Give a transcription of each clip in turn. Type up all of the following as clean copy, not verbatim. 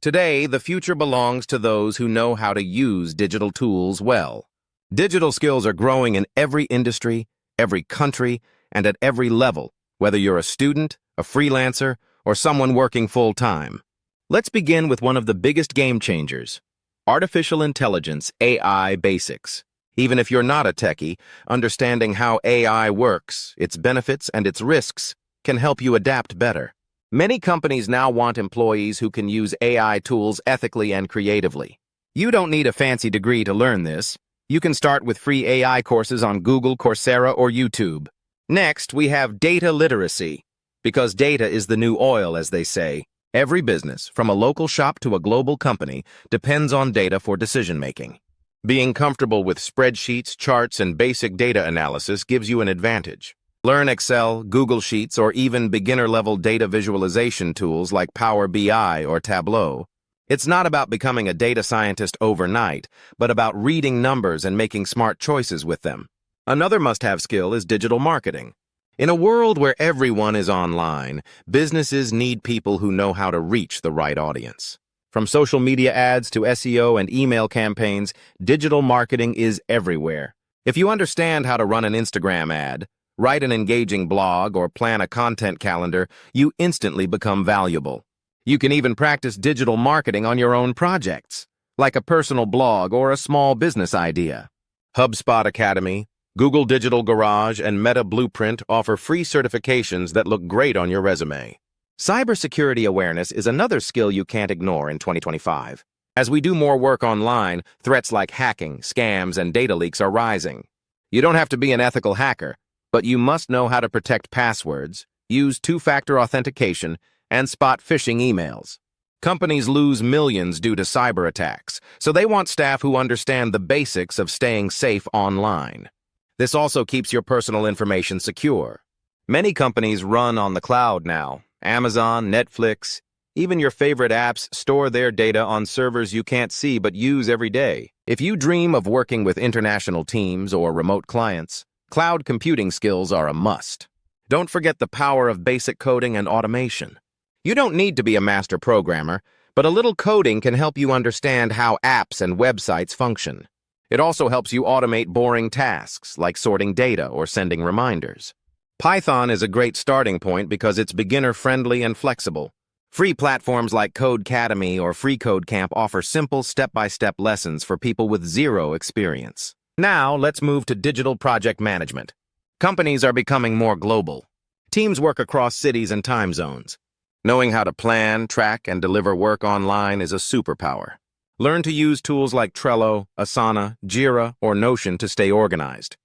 Today, the future belongs to those who know how to use digital tools well. Digital skills are growing in every industry, every country, and at every level, whether you're a student, a freelancer, or someone working full-time. Let's begin with one of the biggest game changers, artificial intelligence, AI basics. Even if you're not a techie, understanding how AI works, its benefits and its risks, can help you adapt better. Many companies now want employees who can use AI tools ethically and creatively. You don't need a fancy degree to learn this. You can start with free AI courses on Google, Coursera, or YouTube. Next, we have data literacy. Because data is the new oil, as they say. Every business, from a local shop to a global company, depends on data for decision-making. Being comfortable with spreadsheets, charts, and basic data analysis gives you an advantage. Learn Excel, Google Sheets, or even beginner-level data visualization tools like Power BI or Tableau. It's not about becoming a data scientist overnight, but about reading numbers and making smart choices with them. Another must-have skill is digital marketing. In a world where everyone is online, businesses need people who know how to reach the right audience. From social media ads to SEO and email campaigns, digital marketing is everywhere. If you understand how to run an Instagram ad, write an engaging blog, or plan a content calendar, you instantly become valuable. You can even practice digital marketing on your own projects, like a personal blog or a small business idea. HubSpot Academy, Google Digital Garage, and Meta Blueprint offer free certifications that look great on your resume. Cybersecurity awareness is another skill you can't ignore in 2025. As we do more work online, threats like hacking, scams, and data leaks are rising. You don't have to be an ethical hacker, but you must know how to protect passwords, use two-factor authentication, and spot phishing emails. Companies lose millions due to cyber attacks, so they want staff who understand the basics of staying safe online. This also keeps your personal information secure. Many companies run on the cloud now. Amazon, Netflix, even your favorite apps store their data on servers you can't see but use every day. If you dream of working with international teams or remote clients, cloud computing skills are a must. Don't forget the power of basic coding and automation. You don't need to be a master programmer, but a little coding can help you understand how apps and websites function. It also helps you automate boring tasks like sorting data or sending reminders. Python is a great starting point because it's beginner-friendly and flexible. Free platforms like Codecademy or FreeCodeCamp offer simple step-by-step lessons for people with zero experience. Now, let's move to digital project management. Companies are becoming more global. Teams work across cities and time zones. Knowing how to plan, track, and deliver work online is a superpower. Learn to use tools like Trello, Asana, Jira, or Notion to stay organized.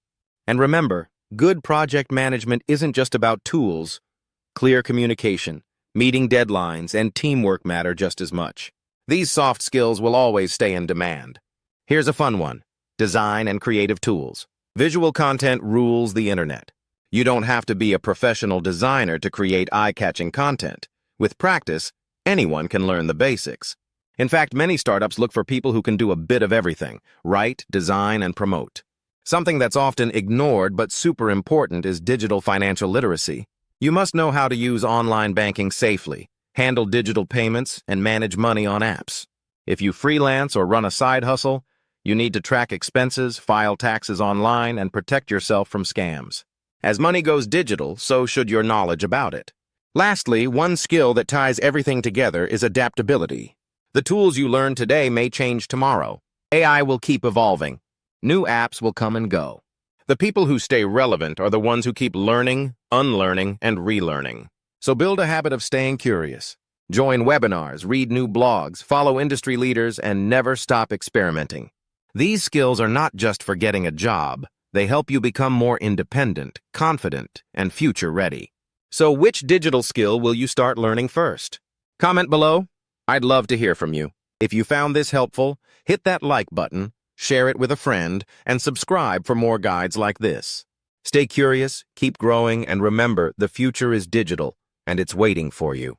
And remember, good project management isn't just about tools. Clear communication, meeting deadlines, and teamwork matter just as much. These soft skills will always stay in demand. Here's a fun one. Design and creative tools. Visual content rules the internet. You don't have to be a professional designer to create eye-catching content. With practice, anyone can learn the basics. In fact, many startups look for people who can do a bit of everything: write, design, and promote. Something that's often ignored but super important is digital financial literacy. You must know how to use online banking safely, handle digital payments, and manage money on apps. If you freelance or run a side hustle, you need to track expenses, file taxes online, and protect yourself from scams. As money goes digital, so should your knowledge about it. Lastly, one skill that ties everything together is adaptability. The tools you learn today may change tomorrow. AI will keep evolving. New apps will come and go. The people who stay relevant are the ones who keep learning, unlearning, and relearning. So build a habit of staying curious. Join webinars, read new blogs, follow industry leaders, and never stop experimenting. These skills are not just for getting a job. They help you become more independent, confident, and future-ready. So which digital skill will you start learning first? Comment below. I'd love to hear from you. If you found this helpful, hit that like button, share it with a friend, and subscribe for more guides like this. Stay curious, keep growing, and remember, the future is digital, and it's waiting for you.